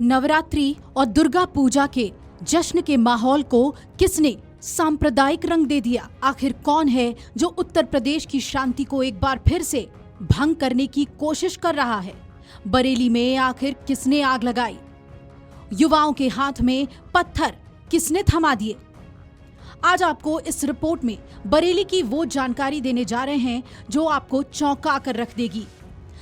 नवरात्रि और दुर्गा पूजा के जश्न के माहौल को किसने सांप्रदायिक रंग दे दिया? आखिर कौन है जो उत्तर प्रदेश की शांति को एक बार फिर से भंग करने की कोशिश कर रहा है? बरेली में आखिर किसने आग लगाई? युवाओं के हाथ में पत्थर किसने थमा दिए? आज आपको इस रिपोर्ट में बरेली की वो जानकारी देने जा रहे हैं जो आपको चौंका कर रख देगी।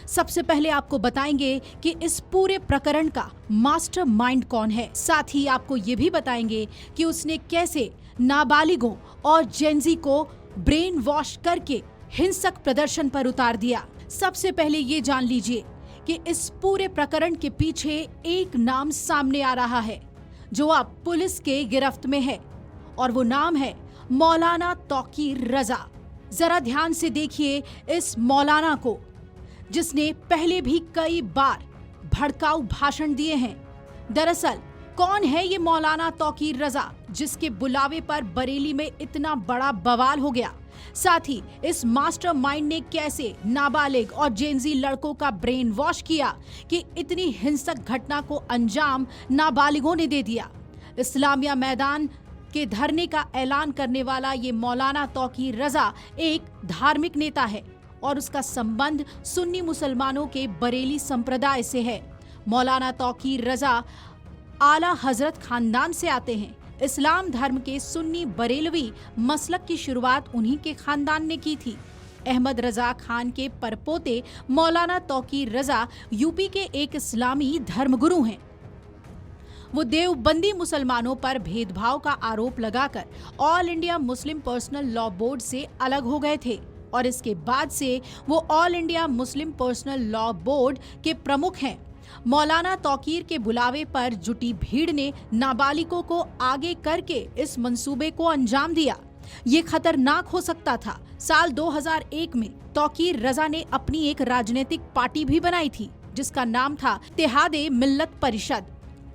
सबसे पहले आपको बताएंगे कि इस पूरे प्रकरण का मास्टरमाइंड कौन है। साथ ही आपको ये भी बताएंगे कि उसने कैसे नाबालिगों और जेनजी को ब्रेन वॉश करके हिंसक प्रदर्शन पर उतार दिया। सबसे पहले ये जान लीजिए कि इस पूरे प्रकरण के पीछे एक नाम सामने आ रहा है जो अब पुलिस के गिरफ्त में है और वो नाम है मौलाना तौकीर रजा। जरा ध्यान से देखिए इस मौलाना को, जिसने पहले भी कई बार भड़काऊ भाषण दिए हैं। दरअसल कौन है ये मौलाना तौकीर रजा जिसके बुलावे पर बरेली में इतना बड़ा बवाल हो गया? साथ ही इस मास्टरमाइंड ने कैसे नाबालिग और जेनजी लड़कों का ब्रेन वॉश किया कि इतनी हिंसक घटना को अंजाम नाबालिगों ने दे दिया। इस्लामिया मैदान के धरने का ऐलान करने वाला ये मौलाना तौकीर रजा एक धार्मिक नेता है और उसका संबंध सुन्नी मुसलमानों के बरेली संप्रदाय से है। मौलाना तौकीर रजा आला हजरत खानदान से आते हैं। इस्लाम धर्म के सुन्नी बरेलवी मसलक की शुरुआत उन्हीं के खानदान ने की थी। अहमद रजा खान के परपोते मौलाना तौकीर रजा यूपी के एक इस्लामी धर्मगुरु हैं। वो देवबंदी मुसलमानों पर भेदभाव का आरोप लगाकर all India Muslim personal law board से अलग हो गए थे और इसके बाद से वो all India Muslim personal law board के प्रमुख हैं। मौलाना तौकीर के बुलावे पर जुटी भीड़ ने नाबालिगों को आगे करके इस मंसूबे को अंजाम दिया। ये खतरनाक हो सकता था। साल 2001 में तौकीर रजा ने अपनी एक राजनीतिक पार्टी भी बनाई थी जिसका नाम था इत्तेहादे मिल्लत परिषद।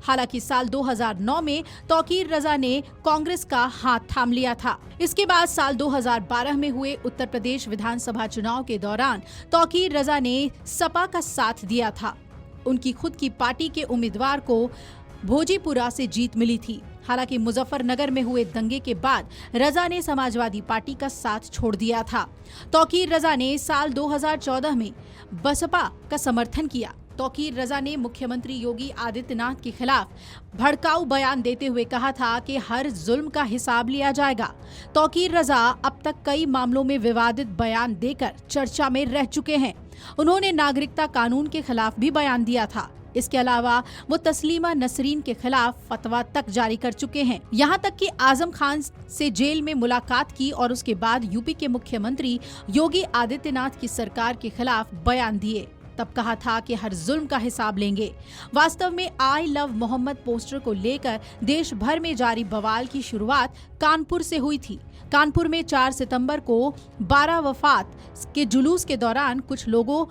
हालांकि साल 2009 में तौकीर रजा ने कांग्रेस का हाथ थाम लिया था। इसके बाद साल 2012 में हुए उत्तर प्रदेश विधानसभा चुनाव के दौरान तौकीर रजा ने सपा का साथ दिया था। उनकी खुद की पार्टी के उम्मीदवार को भोजीपुरा से जीत मिली थी। हालांकि मुजफ्फरनगर में हुए दंगे के बाद रजा ने समाजवादी पार्टी का साथ छोड़ दिया था। तौकीर रजा ने साल 2014 में बसपा का समर्थन किया। तौकीर रजा ने मुख्यमंत्री योगी आदित्यनाथ के खिलाफ भड़काऊ बयान देते हुए कहा था कि हर जुल्म का हिसाब लिया जाएगा। तौकीर रजा अब तक कई मामलों में विवादित बयान देकर चर्चा में रह चुके हैं। उन्होंने नागरिकता कानून के खिलाफ भी बयान दिया था। इसके अलावा वो तस्लीमा नसरीन के खिलाफ फतवा तक जारी कर चुके हैं। यहाँ तक कि आजम खान से जेल में मुलाकात की और उसके बाद यूपी के मुख्यमंत्री योगी आदित्यनाथ की सरकार के खिलाफ बयान दिए। तब कहा था कि हर जुल्म का हिसाब लेंगे। वास्तव में आई लव मोहम्मद पोस्टर को लेकर देश भर में जारी बवाल की शुरुआत कानपुर से हुई थी। कानपुर में 4 सितंबर को 12 वफात के जुलूस के दौरान कुछ लोगों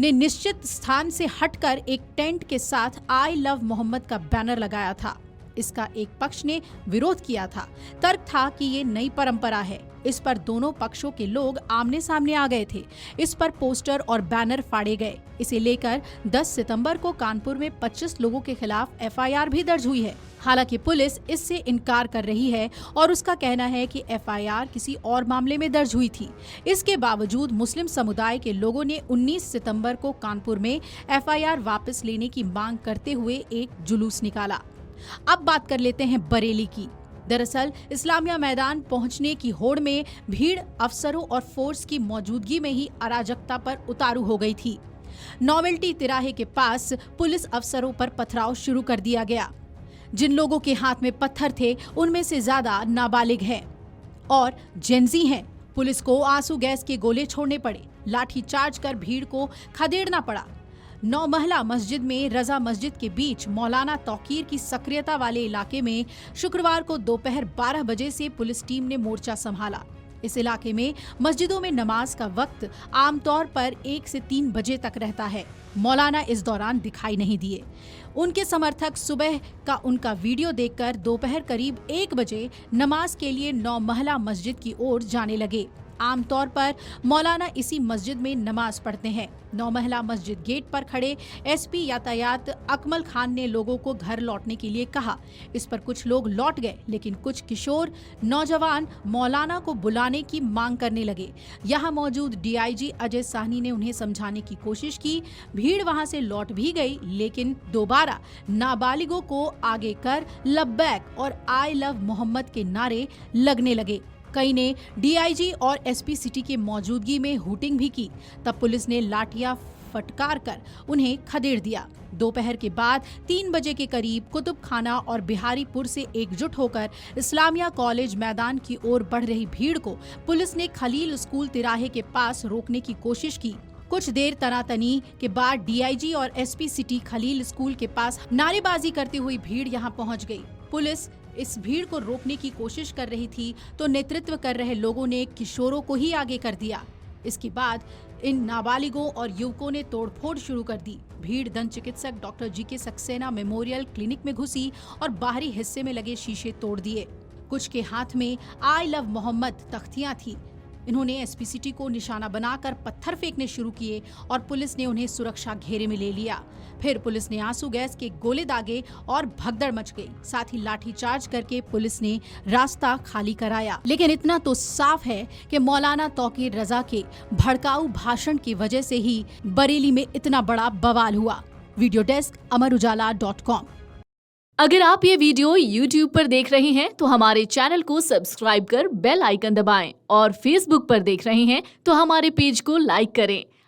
ने निश्चित स्थान से हटकर एक टेंट के साथ आई लव मोहम्मद का बैनर लगाया था। इसका एक पक्ष ने विरोध किया था। तर्क था कि ये नई परंपरा है। इस पर दोनों पक्षों के लोग आमने सामने आ गए थे। इस पर पोस्टर और बैनर फाड़े गए। इसे लेकर 10 सितंबर को कानपुर में 25 लोगों के खिलाफ एफआईआर भी दर्ज हुई है। हालांकि पुलिस इससे इनकार कर रही है और उसका कहना है कि एफआईआर किसी और मामले में दर्ज हुई थी। इसके बावजूद मुस्लिम समुदाय के लोगों ने 19 सितंबर को कानपुर में एफआईआर वापस लेने की मांग करते हुए एक जुलूस निकाला। अब बात कर लेते हैं बरेली की। दरअसल इस्लामिया मैदान पहुंचने की होड़ में भीड़ अफसरों और फोर्स की मौजूदगी में ही अराजकता पर उतारू हो गई थी। नोवेल्टी तिराहे के पास पुलिस अफसरों पर पथराव शुरू कर दिया गया। जिन लोगों के हाथ में पत्थर थे उनमें से ज्यादा नाबालिग हैं और जेनजी हैं। पुलिस को आंसू गैस के गोले छोड़ने पड़े, लाठी चार्ज कर भीड़ को खदेड़ना पड़ा। 9 महला मस्जिद में रजा मस्जिद के बीच मौलाना तौकीर की सक्रियता वाले इलाके में शुक्रवार को दोपहर 12 बजे से पुलिस टीम ने मोर्चा संभाला। इस इलाके में मस्जिदों में नमाज का वक्त आमतौर पर 1 से 3 बजे तक रहता है। मौलाना इस दौरान दिखाई नहीं दिए। उनके समर्थक सुबह का उनका वीडियो देखकर दोपहर करीब 1 बजे नमाज के लिए 9 महला मस्जिद की ओर जाने लगे। आमतौर पर मौलाना इसी मस्जिद में नमाज पढ़ते हैं। 9 महिला मस्जिद गेट पर खड़े एसपी यातायात अकमल खान ने लोगों को घर लौटने के लिए कहा। इस पर कुछ लोग लौट गए, लेकिन कुछ किशोर नौजवान मौलाना को बुलाने की मांग करने लगे। यहाँ मौजूद डीआईजी अजय साहनी ने उन्हें समझाने की कोशिश की। भीड़ वहां से लौट भी गई, लेकिन दोबारा नाबालिगों को आगे कर लब्बैक और आई लव मोहम्मद के नारे लगने लगे। कई ने डीआईजी और एसपी सिटी की मौजूदगी में हूटिंग भी की। तब पुलिस ने लाठियां फटकार कर उन्हें खदेड़ दिया। दोपहर के बाद 3 बजे के करीब कुतुब खाना और बिहारीपुर से एकजुट होकर इस्लामिया कॉलेज मैदान की ओर बढ़ रही भीड़ को पुलिस ने खलील स्कूल तिराहे के पास रोकने की कोशिश की। कुछ देर तनातनी के बाद डीआईजी और एसपी सिटी खलील स्कूल के पास नारेबाजी करती हुई भीड़ यहां पहुंच गई। पुलिस इस भीड़ को रोकने की कोशिश कर रही थी तो नेतृत्व कर रहे लोगों ने किशोरों को ही आगे कर दिया। इसके बाद इन नाबालिगों और युवकों ने तोड़फोड़ शुरू कर दी। भीड़ दंत चिकित्सक doctor GK Saxena memorial clinic में घुसी और बाहरी हिस्से में लगे शीशे तोड़ दिए। कुछ के हाथ में आई लव मोहम्मद तख्तियां थी। इन्होंने एसपी सिटी को निशाना बनाकर पत्थर फेंकने शुरू किए और पुलिस ने उन्हें सुरक्षा घेरे में ले लिया। फिर पुलिस ने आंसू गैस के गोले दागे और भगदड़ मच गई। साथ ही लाठीचार्ज करके पुलिस ने रास्ता खाली कराया। लेकिन इतना तो साफ है कि मौलाना तौकीर रजा के भड़काऊ भाषण की वजह से ही बरेली में इतना बड़ा बवाल हुआ। वीडियो डेस्क अमरउजाला.com। अगर आप ये वीडियो YouTube पर देख रहे हैं तो हमारे चैनल को सब्सक्राइब कर बेल आइकन दबाएं और Facebook पर देख रहे हैं तो हमारे पेज को लाइक करें।